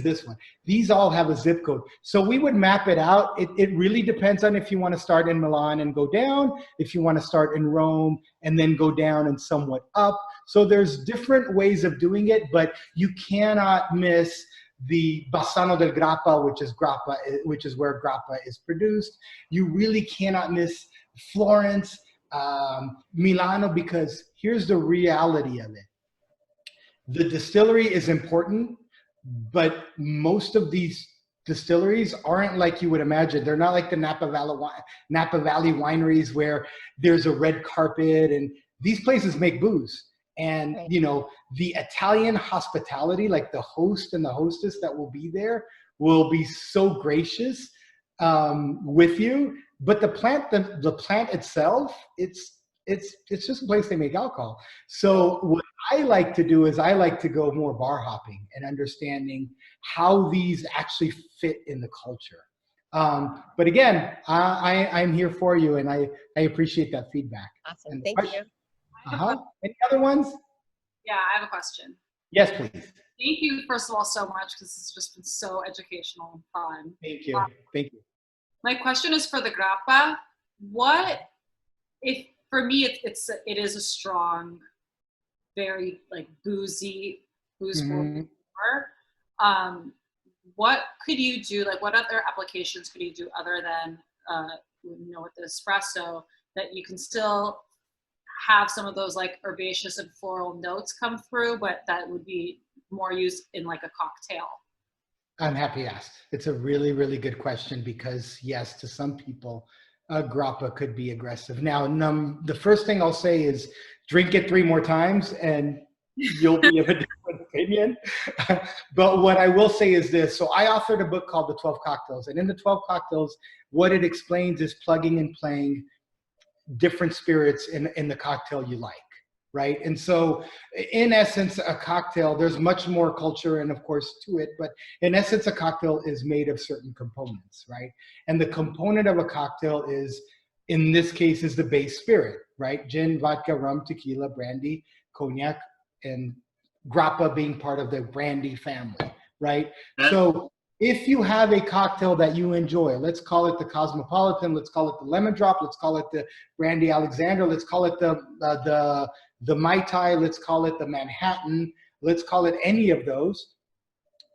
this one. These all have a zip code. So we would map it out. It really depends on if you want to start in Milan and go down, if you want to start in Rome and then go down and somewhat up. So there's different ways of doing it, but you cannot miss the Bassano del Grappa, which is where Grappa is produced. You really cannot miss Florence, Milano, because here's the reality of it. The distillery is important, but most of these distilleries aren't like you would imagine. They're not like the Napa Valley wineries where there's a red carpet, and these places make booze. And, the Italian hospitality, like the host and the hostess that will be there, will be so gracious with you. But the plant itself, it's just a place they make alcohol. So what I like to do is I like to go more bar hopping and understanding how these actually fit in the culture. But again, I'm here for you, and I appreciate that feedback. Awesome. Thank you. Any other ones? Yeah, I have a question. Yes, please. Thank you, first of all, so much, because it's just been so educational and fun. Thank you. Thank you. My question is for the grappa. What if, for me, it is a strong, very like booze what could you do? Like, what other applications could you do other than with the espresso, that you can still have some of those like herbaceous and floral notes come through, but that would be more used in like a cocktail? I'm happy you asked. It's a really, really good question, because yes, to some people, grappa could be aggressive. Now, the first thing I'll say is drink it 3 more times and you'll be of a different opinion. But what I will say is this. So I authored a book called The 12 Cocktails. And in the 12 Cocktails, what it explains is plugging and playing different spirits in the cocktail you like. Right. And so in essence, a cocktail, there's much more culture and of course to it, but in essence, a cocktail is made of certain components, right? And the component of a cocktail is, in this case, is the base spirit, right? Gin, vodka, rum, tequila, brandy, cognac, and grappa being part of the brandy family, right? So if you have a cocktail that you enjoy, let's call it the Cosmopolitan, let's call it the Lemon Drop, let's call it the Brandy Alexander, let's call it the Mai Tai, let's call it the Manhattan, let's call it any of those,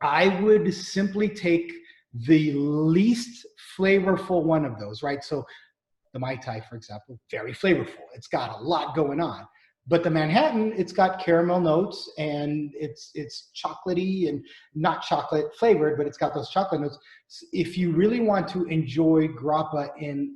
I would simply take the least flavorful one of those, right? So the Mai Tai, for example, very flavorful. It's got a lot going on. But the Manhattan, it's got caramel notes and it's chocolatey and not chocolate flavored, but it's got those chocolate notes. If you really want to enjoy grappa and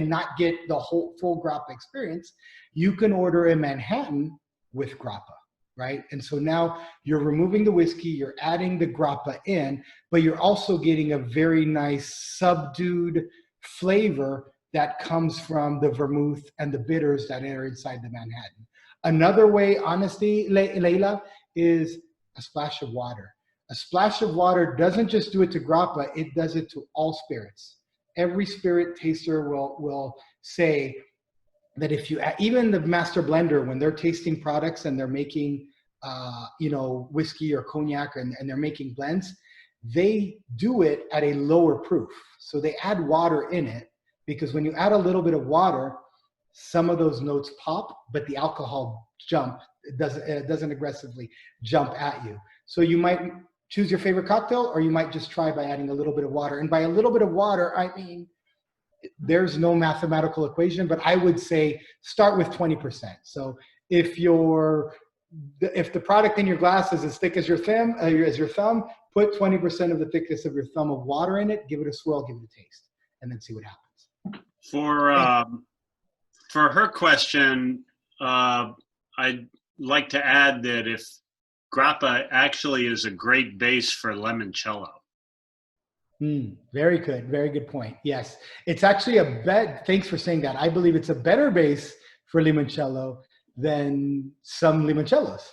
not get the whole full grappa experience, you can order a Manhattan with grappa, right? And so now you're removing the whiskey, you're adding the grappa in, but you're also getting a very nice subdued flavor that comes from the vermouth and the bitters that are inside the Manhattan. Another way, honestly, Leila, is a splash of water. A splash of water doesn't just do it to grappa, it does it to all spirits. Every spirit taster will say that if you, even the master blender, when they're tasting products and they're making, whiskey or cognac and they're making blends, they do it at a lower proof. So they add water in it, because when you add a little bit of water, some of those notes pop, but the alcohol it doesn't aggressively jump at you. So you might choose your favorite cocktail, or you might just try by adding a little bit of water. And by a little bit of water, I mean, there's no mathematical equation, but I would say start with 20%. So if the product in your glass is as thick as your thumb, put 20% of the thickness of your thumb of water in it, give it a swirl, give it a taste, and then see what happens. For her question, I'd like to add that if grappa actually is a great base for limoncello. Very good. Very good point. Yes. It's actually thanks for saying that. I believe it's a better base for limoncello than some limoncellos.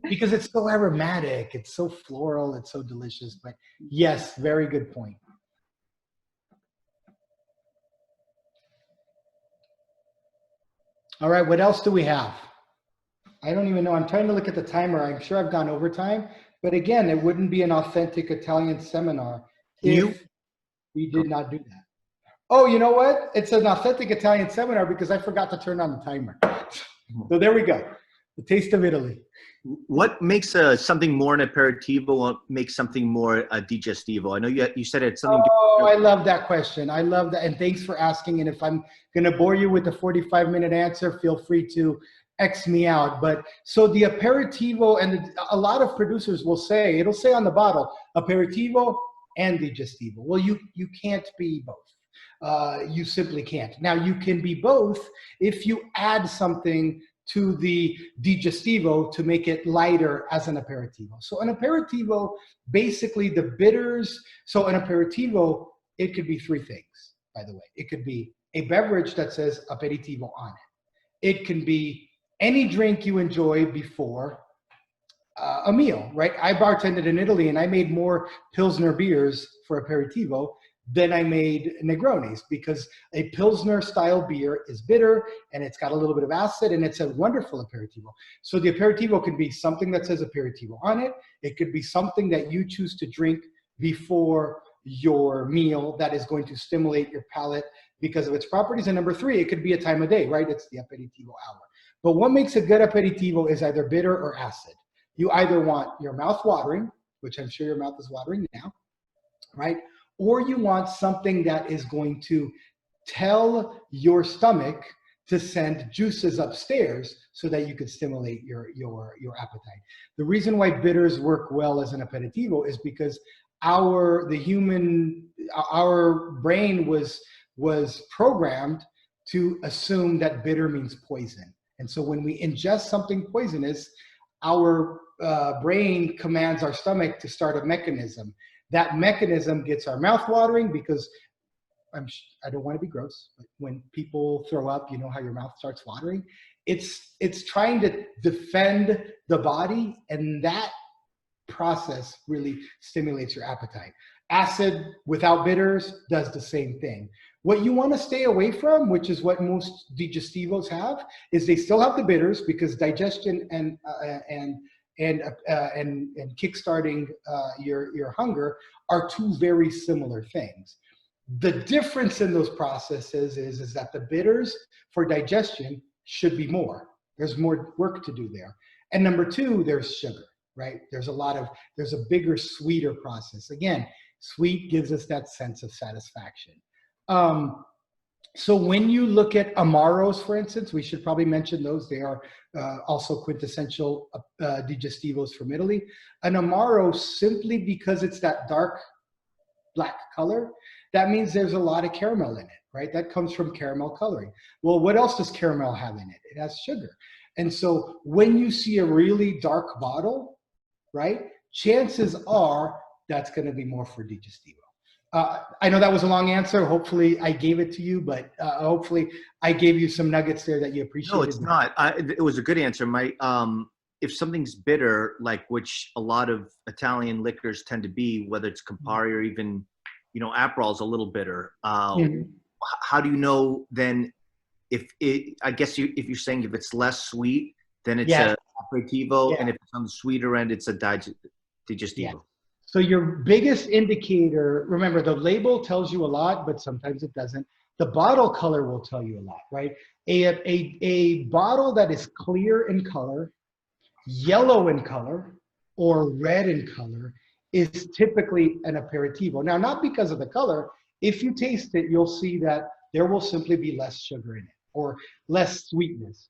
Because it's so aromatic, it's so floral, it's so delicious. But yes, very good point. All right, what else do we have? I don't even know. I'm trying to look at the timer. I'm sure I've gone over time. But again, it wouldn't be an authentic Italian seminar if we did not do that. Oh, you know what? It's an authentic Italian seminar because I forgot to turn on the timer. So there we go. The taste of Italy. What makes something more an aperitivo? What makes something more a digestivo? I know you said it's something. Oh, I love that question. I love that. And thanks for asking. And if I'm going to bore you with a 45-minute answer, feel free to X me out. But so the aperitivo, and a lot of producers will say, it'll say on the bottle, aperitivo and digestivo. Well, you can't be both. You simply can't. Now, you can be both if you add something to the digestivo to make it lighter as an aperitivo. So an aperitivo, basically the bitters. So an aperitivo, it could be three things, by the way. It could be a beverage that says aperitivo on it. It can be any drink you enjoy before a meal, right? I bartended in Italy and I made more Pilsner beers for aperitivo than I made Negronis, because a Pilsner style beer is bitter and it's got a little bit of acid and it's a wonderful aperitivo. So the aperitivo can be something that says aperitivo on it. It could be something that you choose to drink before your meal that is going to stimulate your palate because of its properties. And number three, it could be a time of day, right? It's the aperitivo hour. But what makes a good aperitivo is either bitter or acid. You either want your mouth watering, which I'm sure your mouth is watering now, right? Or you want something that is going to tell your stomach to send juices upstairs so that you could stimulate your appetite. The reason why bitters work well as an aperitivo is because our brain was programmed to assume that bitter means poison. And so when we ingest something poisonous, our brain commands our stomach to start a mechanism. That mechanism gets our mouth watering because I don't want to be gross, but when people throw up, you know how your mouth starts watering. It's trying to defend the body, and that process really stimulates your appetite. Acid without bitters does the same thing. What you want to stay away from, which is what most digestivos have, is they still have the bitters because digestion and kickstarting your hunger are two very similar things. The difference in those processes is that the bitters for digestion should be more. There's more work to do there. And number two, there's sugar, right? There's a bigger, sweeter process. Again, sweet gives us that sense of satisfaction. So when you look at Amaros, for instance, we should probably mention those. They are also quintessential digestivos from Italy. An Amaro, simply because it's that dark black color, that means there's a lot of caramel in it, right? That comes from caramel coloring. Well, what else does caramel have in it? It has sugar. And so when you see a really dark bottle, right, chances are that's going to be more for Digestivo. I know that was a long answer. Hopefully I gave it to you, but hopefully I gave you some nuggets there that you appreciated. No, it's not. It was a good answer. If something's bitter, like which a lot of Italian liquors tend to be, whether it's Campari or even, Aperol's a little bitter. How do you know then I guess if you're saying if it's less sweet, then it's a Aperitivo, and if it's on the sweeter end, it's a Digestivo. Yeah. So your biggest indicator, remember the label tells you a lot, but sometimes it doesn't. The bottle color will tell you a lot, right? A bottle that is clear in color, yellow in color, or red in color is typically an aperitivo. Now, not because of the color. If you taste it, you'll see that there will simply be less sugar in it or less sweetness.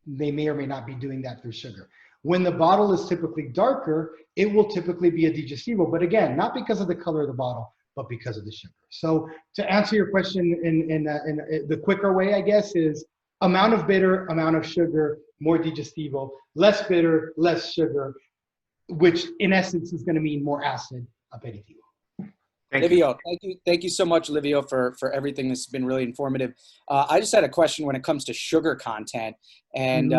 They may or may not be doing that through sugar. When the bottle is typically darker, it will typically be a digestivo. But again, not because of the color of the bottle, but because of the sugar. So to answer your question in the quicker way, I guess, is amount of bitter, amount of sugar, more digestivo, less bitter, less sugar, which in essence is going to mean more acid, aperitivo. Livio, thank you so much, Livio, for everything. This has been really informative. I just had a question when it comes to sugar content. And,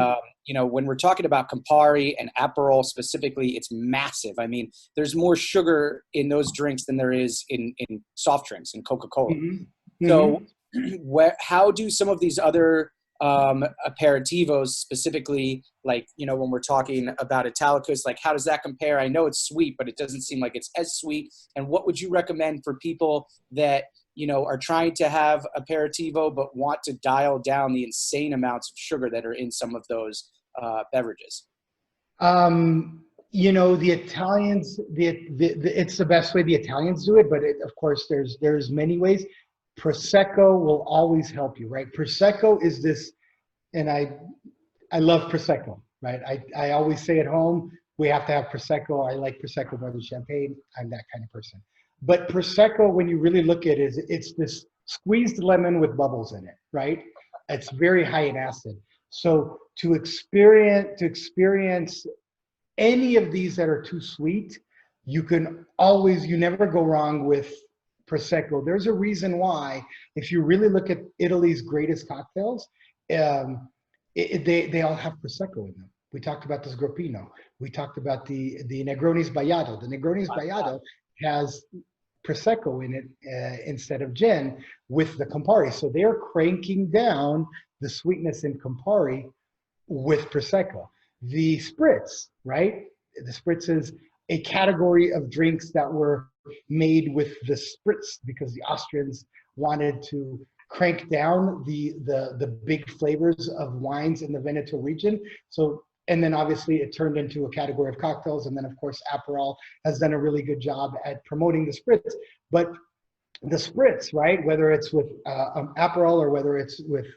when we're talking about Campari and Aperol specifically, it's massive. I mean, there's more sugar in those drinks than there is in soft drinks and Coca-Cola. So how do some of these other aperitivos specifically, like, when we're talking about Italicus, like how does that compare? I know it's sweet, but it doesn't seem like it's as sweet. And what would you recommend for people that, are trying to have aperitivo, but want to dial down the insane amounts of sugar that are in some of those beverages? The Italians, it's the best way the Italians do it, but of course there's many ways. Prosecco will always help you, right? Prosecco is this, and I love Prosecco, right? I always say at home, we have to have Prosecco. I like Prosecco more than champagne. I'm that kind of person. But Prosecco, when you really look at it, it's this squeezed lemon with bubbles in it, right? It's very high in acid. So to experience any of these that are too sweet, you never go wrong with Prosecco. There's a reason why, if you really look at Italy's greatest cocktails, they all have Prosecco in them. We talked about the Sgroppino. We talked about the Negroni Sbagliato. The Negroni Sbagliato has Prosecco in it instead of gin with the Campari. So they're cranking down the sweetness in Campari with Prosecco. The Spritz, right? The Spritz is a category of drinks that were made with the Spritz because the Austrians wanted to crank down the big flavors of wines in the Veneto region. So, and then obviously it turned into a category of cocktails. And then of course, Aperol has done a really good job at promoting the Spritz. But the Spritz, right? Whether it's with Aperol or whether it's with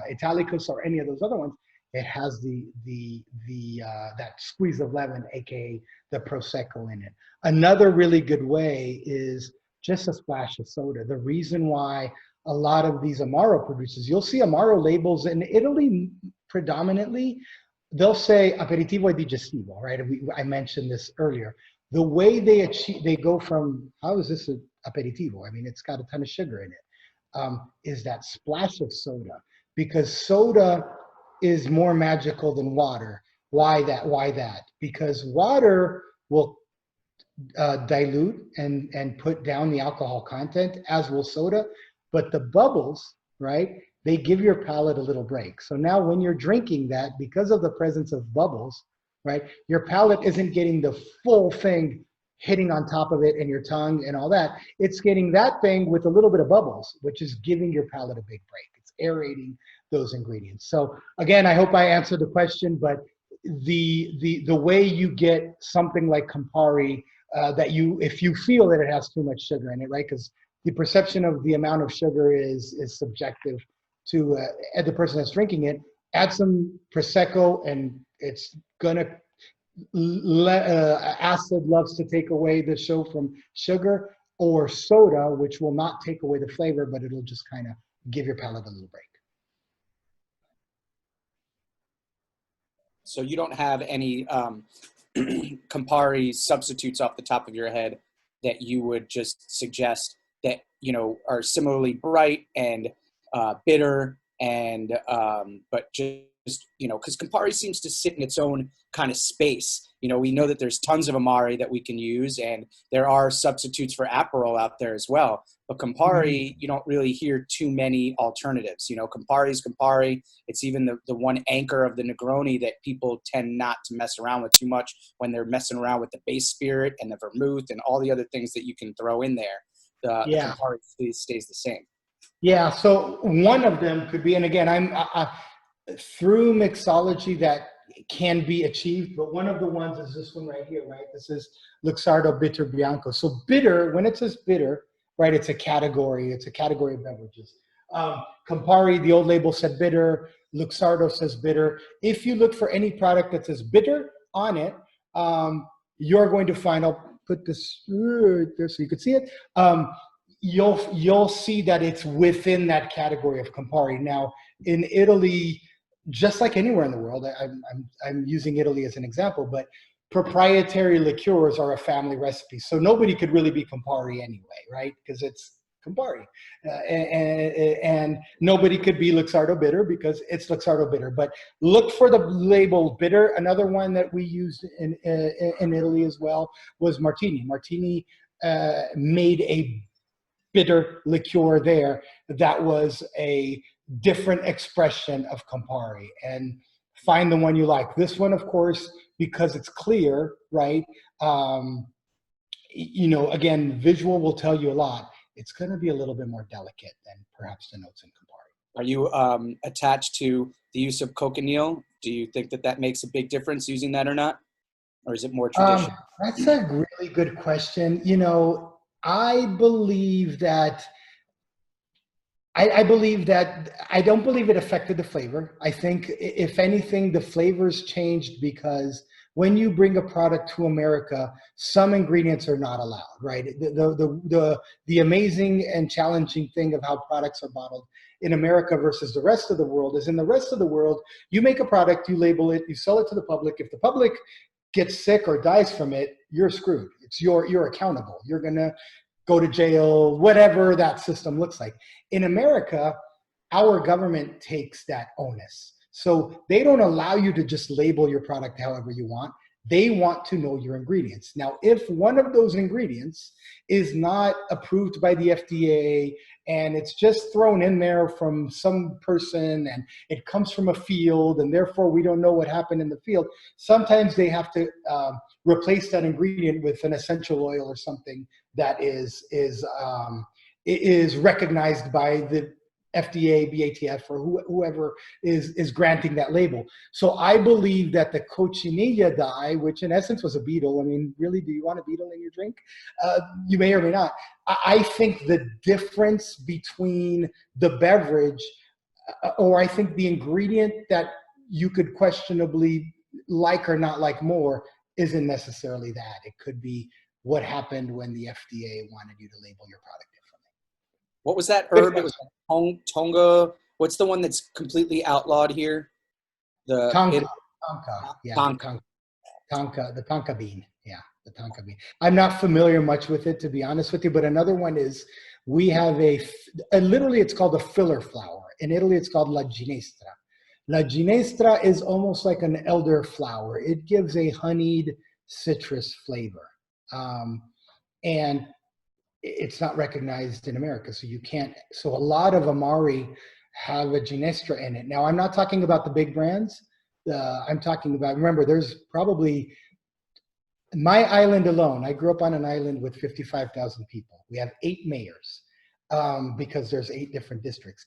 Italicus or any of those other ones, it has that squeeze of lemon, aka the Prosecco in it. Another really good way is just a splash of soda. The reason why a lot of these Amaro producers, you'll see Amaro labels in Italy predominantly, they'll say aperitivo e digestivo, right? I mentioned this earlier. The way they go from, how is this an aperitivo? I mean, it's got a ton of sugar in it. Is that splash of soda, because soda is more magical than water. Why that? Because water will dilute and put down the alcohol content, as will soda, but the bubbles, right, they give your palate a little break. So now when you're drinking that, because of the presence of bubbles, right, your palate isn't getting the full thing hitting on top of it and your tongue and all that. It's getting that thing with a little bit of bubbles, which is giving your palate a big break. It's aerating those ingredients. So again, I hope I answered the question, but the way you get something like Campari, if you feel that it has too much sugar in it, right? Because the perception of the amount of sugar is subjective to the person that's drinking it. Add some Prosecco and it's gonna, acid loves to take away the show from sugar, or soda, which will not take away the flavor, but it'll just kind of give your palate a little break. So you don't have any Campari substitutes off the top of your head that you would just suggest that, you know, are similarly bright and bitter and but just, you know, because Campari seems to sit in its own kind of space. You know, we know that there's tons of Amari that we can use, and there are substitutes for Aperol out there as well. But Campari, you don't really hear too many alternatives. You know, Campari is Campari. It's even the one anchor of the Negroni that people tend not to mess around with too much when they're messing around with the base spirit and the vermouth and all the other things that you can throw in there. The Campari stays the same. Yeah, so one of them could be, and again, I'm through mixology that can be achieved, but one of the ones is this one right here, right? This is Luxardo Bitter Bianco. So bitter, when it says bitter, right, it's a category of beverages. Campari, the old label said bitter, Luxardo says bitter. If you look for any product that says bitter on it, you're going to find, I'll put this right there so you can see it, you'll see that it's within that category of Campari. Now, in Italy, just like anywhere in the world, I'm using Italy as an example, but proprietary liqueurs are a family recipe. So nobody could really be Campari anyway, right? Because it's Campari. And nobody could be Luxardo Bitter because it's Luxardo Bitter. But look for the label bitter. Another one that we used in Italy as well was Martini. Martini made a bitter liqueur there that was a different expression of Campari, and find the one you like. This one, of course, because it's clear, right? You know, again, visual will tell you a lot. It's going to be a little bit more delicate than perhaps the notes in Campari. Are you attached to the use of cochineal? Do you think that that makes a big difference using that or not? Or is it more traditional? That's a really good question. You know, I believe that I believe that I don't believe it affected the flavor. I think if anything, the flavors changed because when you bring a product to America, some ingredients are not allowed, right? The amazing and challenging thing of how products are bottled in America versus the rest of the world is in the rest of the world, you make a product, you label it, you sell it to the public. If the public gets sick or dies from it, you're screwed. You're accountable. You're gonna go to jail, whatever that system looks like. In America, our government takes that onus. So they don't allow you to just label your product however you want. They want to know your ingredients. Now, if one of those ingredients is not approved by the FDA and it's just thrown in there from some person and it comes from a field and therefore we don't know what happened in the field, sometimes they have to replace that ingredient with an essential oil or something that is recognized by the FDA, BATF, or whoever is granting that label. So I believe that the cochinilla dye, which in essence was a beetle, I mean, really, do you want a beetle in your drink? You may or may not. I think the difference between the beverage, or I think the ingredient that you could questionably like or not like more, isn't necessarily that. It could be what happened when the FDA wanted you to label your product differently. What was that herb? It was Tonga. What's the one that's completely outlawed here? The Tonka, yeah, Tonka, the Tonka bean, yeah, the Tonka bean. I'm not familiar much with it, to be honest with you, but another one is we have literally it's called a filler flower. In Italy, it's called La Ginestra. La Ginestra is almost like an elderflower. It gives a honeyed citrus flavor. And it's not recognized in America, so you can't. So a lot of Amari have a Ginestra in it. Now, I'm not talking about the big brands. I'm talking about, remember, there's probably, my island alone, I grew up on an island with 55,000 people. We have 8 mayors because there's 8 different districts.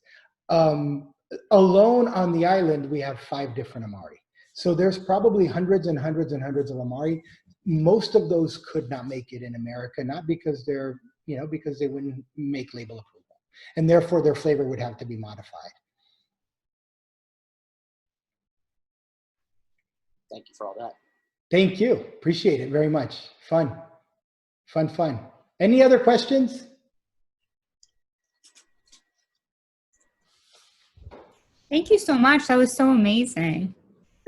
Alone on the island, we have 5 different Amari. So there's probably hundreds and hundreds and hundreds of Amari. Most of those could not make it in America, not because they're, because they wouldn't make label approval. And therefore their flavor would have to be modified. Thank you for all that. Thank you. Appreciate it very much. Fun. Any other questions? Thank you so much. That was so amazing.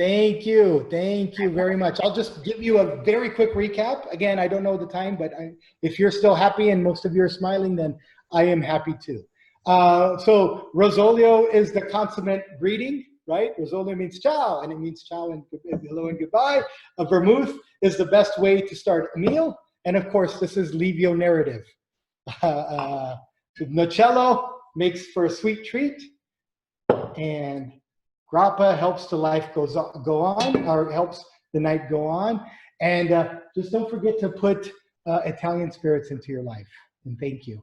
Thank you. Thank you very much. I'll just give you a very quick recap. Again, I don't know the time, but if you're still happy and most of you are smiling, then I am happy too. So Rosolio is the consummate greeting, right? Rosolio means ciao, and it means ciao and hello and goodbye. A vermouth is the best way to start a meal. And of course, this is Livio narrative. Nocello makes for a sweet treat, and grappa helps the life go on, or helps the night go on. And just don't forget to put Italian spirits into your life. And thank you.